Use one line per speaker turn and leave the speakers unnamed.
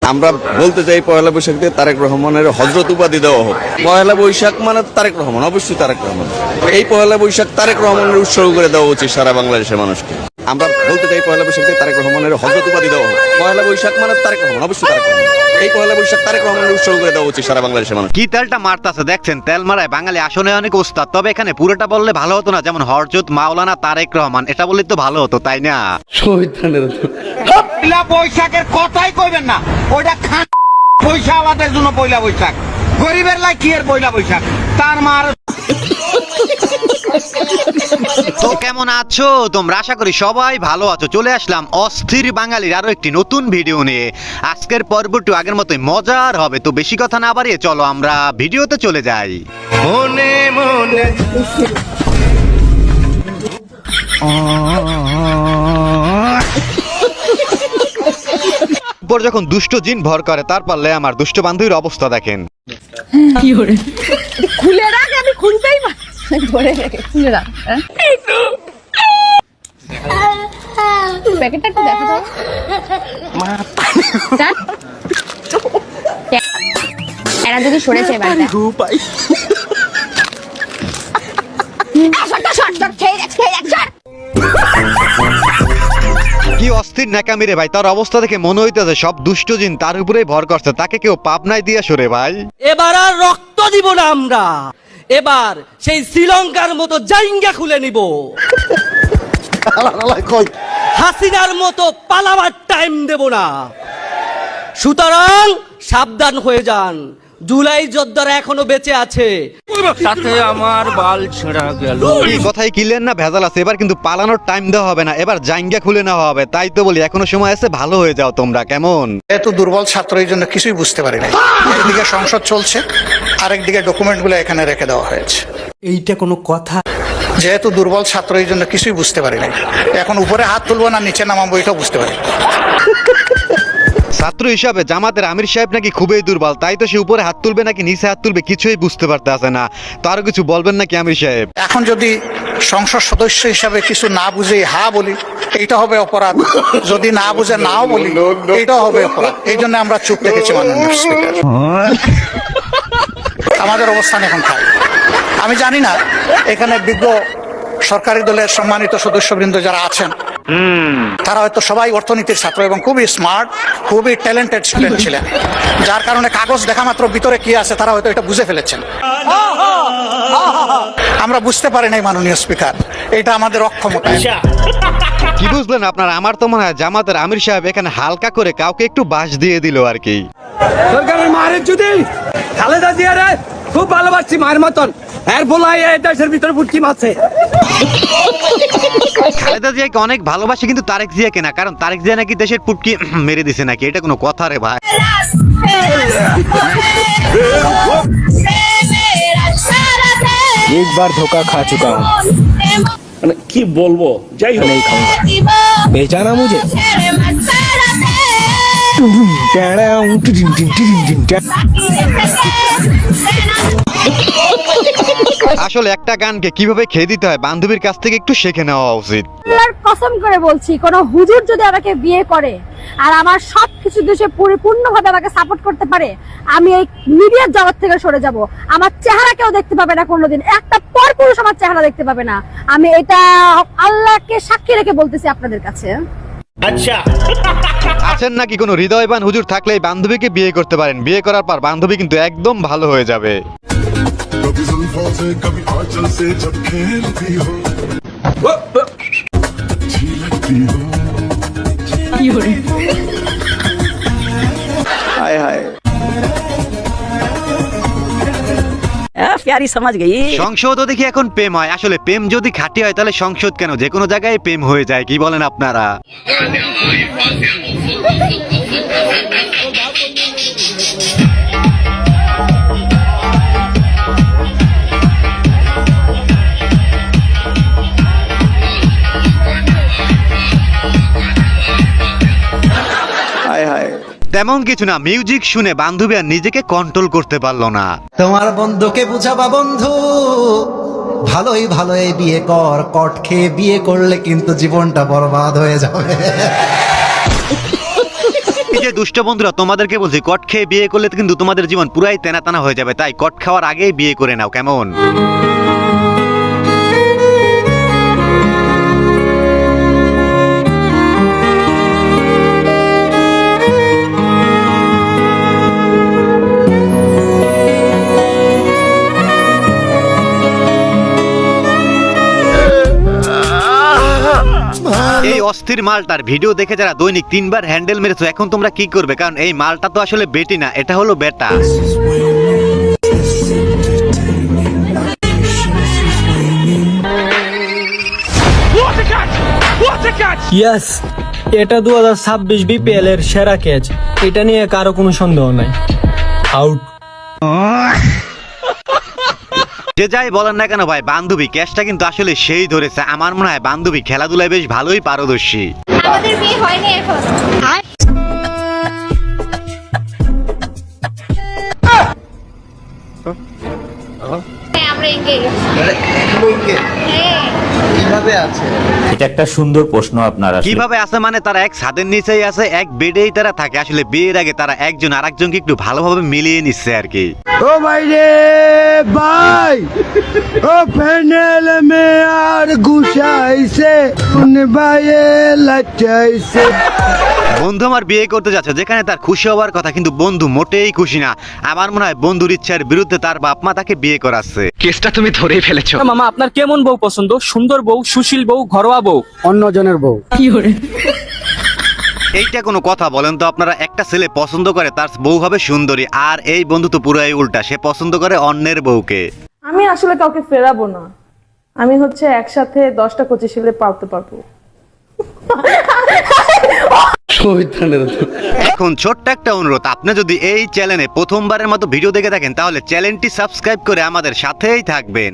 আমরা বলতে চাই পয়লা বৈশাখ দিয়ে তারেক রহমানের হযরত উপাধি দেওয়া হোক। পয়লা বৈশাখ মানে তারেক রহমান, অবশ্যই তারেক রহমান। এই পয়লা বৈশাখ তারেক রহমানের উৎসর্গ করে দেওয়া উচিত সারা বাংলাদেশের মানুষকে। আমরা বলতে চাই পয়লা বৈশাখ দিয়ে তারেক রহমানের হযরত উপাধি দেওয়া হোক। পয়লা বৈশাখ মানে তারেক রহমান, অবশ্যই তারেক রহমান। এই পয়লা বৈশাখ তারেক রহমানের উৎসর্গ করে দেওয়া উচিত সারা বাংলাদেশের মানুষ।
কি তেলটা মারতাছে দেখছেন, তেল মারায় বাঙালি আসলে অনেক ওস্তাদ। তবে এখানে পুরোটা বললে ভালো হতো না, যেমন হযরত মাওলানা তারেক রহমান, এটা বললে তো ভালো হতো, তাই না?
পয়লা বৈশাখের কথাই কইবেন না, ওইটা খান পয়সা আলাদের জন্য পয়লা বৈশাখ, গরিবের লাই কি এর পয়লা বৈশাখ তার মার।
তো কেমন আছো তোমরা? আশা করি সবাই ভালো আছো। চলে আসলাম অস্থির বাঙালির আরো একটি নতুন ভিডিও নিয়ে। আজকের পর্বটি আগের মতোই মজার হবে। তো বেশি কথা না বাড়িয়ে চলো আমরা ভিডিওতে চলে যাই।
মনে মনে
পর যখন দুষ্ট জিন ভর করে, তার পারলে আমার দুষ্ট বান্ধবীর অবস্থা দেখেন।
খুলে রাখ, আমি খুলতেই ধরে রেখে খুলে রাখ। প্যাকেটটা একটু দেখো তো। এরা যদি সরেছে এবারটা
কি অস্থির ন্যাকামি রে ভাই, তার অবস্থা দেখে মনে হইতেছে সব দুষ্ট জিন তার উপরেই ভর করছে, তাকে কেউ পাবনায় দিয়ে সরে ভাই।
এবার আর রক্ত দিব না আমরা, এবার সেই শ্রীলঙ্কার মতো জাইঙ্গা খুলে নিব। হাসিনার মতো পালাবার টাইম দেব না। সুতরাং সাবধান হয়ে যান, জুলাই যোদ্ধারা এখনো বেঁচে আছে।
সাথে আমার বাল ছেঁড়া গেল।
এই কথাই কিলেন না, ভেজাল আছে। এবার কিন্তু পালানোর টাইম দেওয়া হবে না, এবার জাইঙ্গা খুলে নেওয়া হবে। তাই তো বলি এখনো সময় আছে, ভালো হয়ে যাও তোমরা, কেমন?
এত দুর্বল ছাত্র, এই জন্য কিছুই বুঝতে পারি না। একদিকে সংসদ চলছে, আরেকদিকে ডকুমেন্টগুলো এখানে রেখে দেওয়া হয়েছে।
এইটা কোনো কথা?
যেহেতু দুর্বল ছাত্র, এই জন্য কিছুই বুঝতে পারি না। এখন উপরে হাত তুলবো না নিচে নামাবো, এটাও বুঝতে পারি না।
ছাত্র হিসাবে জামাতের আমির সাহেব নাকি খুবই দুর্বল, তাই তো সে উপরে হাত তুলবে নাকি নিচে হাত তুলবে কিছুই বুঝতে পারতেছে না। তো আরো কিছু বলবেন নাকি আমির সাহেব?
এখন যদি সংসদ সদস্য হিসাবে কিছু না বুঝে হা বলি, এইটা হবে অপরাধ। যদি না বুঝে নাও বলি, এইটাও হবে অপরাধ। এই জন্য আমরা চুপ রেখেছি মাননীয় স্পিকার। আমাদের অবস্থান এখন খাই। আমি জানি না এখানে বিজ্ঞ সরকারি দলের সম্মানিত সদস্যবৃন্দ যারা আছেন, তারা হয়তো সবাই অর্থনীতির ছাত্র এবং খুবই স্মার্ট, খুবই ট্যালেন্টেড স্টুডেন্ট ছিলেন, যার কারণে কাগজ দেখা মাত্র ভিতরে কি আছে তারা হয়তো এটা বুঝে ফেলেছেন। আমরা বুঝতে পারি নাই মাননীয় স্পিকার, এটা আমাদের অক্ষমতা।
কি বুঝলেন আপনারা? আমার তো মনে হয় জামাতের আমির সাহেব এখানে হালকা করে কাউকে একটু বাস দিয়ে দিল আর কি।
সরকারের মায়ের যদি খালেদা জিয়ারে খুব ভালোবাসছি, মায়ের মতন এর বলাই এই দেশের ভিতরে পুটকি মাছে।
খালেদা জিয়াকে অনেক ভালোবাসে কিন্তু তারেক জিয়াকে না, কারণ তারেক জিয়া নাকি দেশের পুটকি মেরে দিছে নাকি। এটা কোনো কথা রে ভাই?
एक बार धोखा खा चुका हूँ,
কি বলবো, যাই হোক
नहीं खाऊंगा। पहचाना मुझे?
আসলে একটা গানকে কিভাবে খেয়ে দিতে হয় বান্ধবীর কাছ থেকে একটু শিখে নেওয়া উচিত।
আল্লাহর কসম করে বলছি, কোন হুজুর যদি আমাকে বিয়ে করে আর আমার সবকিছু দেশে পরিপূর্ণভাবে আমাকে সাপোর্ট করতে পারে, আমি এই মিডিয়ার জগৎ থেকে সরে যাব। আমার চেহারা কেউ দেখতে পাবে না কোনোদিন, একটা পরপুরুষ আমার চেহারা দেখতে পাবে না। আমি এটা আল্লাহকে সাক্ষী রেখে বলতেছি আপনাদের কাছে।
আচ্ছা
আছেন নাকি কোনো হৃদয়বান হুজুর থাকলে এই বান্ধবীকে বিয়ে করতে পারেন। বিয়ে করার পর বান্ধবী কিন্তু একদম ভালো হয়ে যাবে।
कभी जुल्फों से कभी आंचल से जब खेलती हो अच्छी लगती हो।
হায় হায়,
প্যারি সমাজ গই।
সংসদও দেখি এখন প্রেম হয়। আসলে প্রেম যদি খাঁটি হয় তাহলে সংসদ কেন, যে কোনো জায়গায় প্রেম হয়ে যায়। কি বলেন আপনারা?
হায় হায়।
তেমন কিছু না, মিউজিক শুনে বান্ধবী আর নিজেকে কন্ট্রোল করতে পারলো না।
তোমার বন্ধুকে বুঝাবা বন্ধু, ভালোই ভালোই বিয়ে কর, কট খেয়ে বিয়ে করলে কিন্তু জীবনটা বরবাদ হয়ে যাবে।
এই যে দুষ্ট বন্ধুরা, তোমাদেরকে বলছি কট খেয়ে বিয়ে করলে কিন্তু তোমাদের জীবন পুরাই তেনা তেনা হয়ে যাবে, তাই কট খাওয়ার আগেই বিয়ে করে নাও, কেমন? এই অস্থির মালটার ভিডিও দেখে যারা দৈনিক 3 বার হ্যান্ডেল মেরেছো, এখন তোমরা কি করবে? কারণ এই মালটা তো আসলে বেটি না, এটা হলো বেটা।
ইয়েস, এটা 2026 বিপিএল এর সেরা ক্যাচ, এটা নিয়ে কারো কোনো সন্দেহ নাই। আউট।
যে যাই বলেন না কেন ভাই, বান্ধবী ক্যাচটা কিন্তু আসলে সেই ধরেছে। আমার মনে হয় বান্ধবী খেলাধুলায় বেশ ভালোই পারদর্শী।
আমাদের বিয়ে হয়নি এখন। আমরা এঙ্গেজ।
এটা একটা সুন্দর প্রশ্ন আপনার।
কিভাবে আছে মানে তারা এক ছাদের নিচেই আছে, এক বেডেই তারা থাকে। আসলে বিয়ের আগে তারা একজন আরেকজনকে একটু ভালোভাবে মিলিয়ে নিচ্ছে আর কি।
ও ভাই রে ভাই, ও প্যানেল মে আর গুছাইছে কোন ভাইয়ে লাচাইছে।
বন্ধু আমার বিয়ে করতে যাচ্ছে, যেখানে তার খুশি হওয়ার কথা, কিন্তু বন্ধু মোটেই খুশি না। আমার মনে হয় বন্ধুর ইচ্ছার বিরুদ্ধে তার বাপ মা তাকে বিয়ে করাচ্ছে। কেসটা তুমি ধরেই ফেলেছো।
মামা, আপনার কেমন বউ পছন্দ? সুন্দর বউ, সুশীল বউ, ঘরোয়া বউ?
অন্যজনের বউ।
এইটা কোনো কথা বলেন তো আপনারা? একটা ছেলে পছন্দ করে তার বউ হবে সুন্দরী, আর এই বন্ধু তো পুরাই উল্টা, সে পছন্দ করে অন্যের বউকে।
আমি আসলে কাউকে ফেরাবো না, আমি হচ্ছে একসাথে 10টা কচি ছেলে পালতে পারবো।
এখন ছোট্ট একটা অনুরোধ, আপনি যদি এই চ্যানেলে প্রথমবারের মতো ভিডিও দেখে থাকেন তাহলে চ্যানেলটি সাবস্ক্রাইব করে আমাদের সাথেই থাকবেন।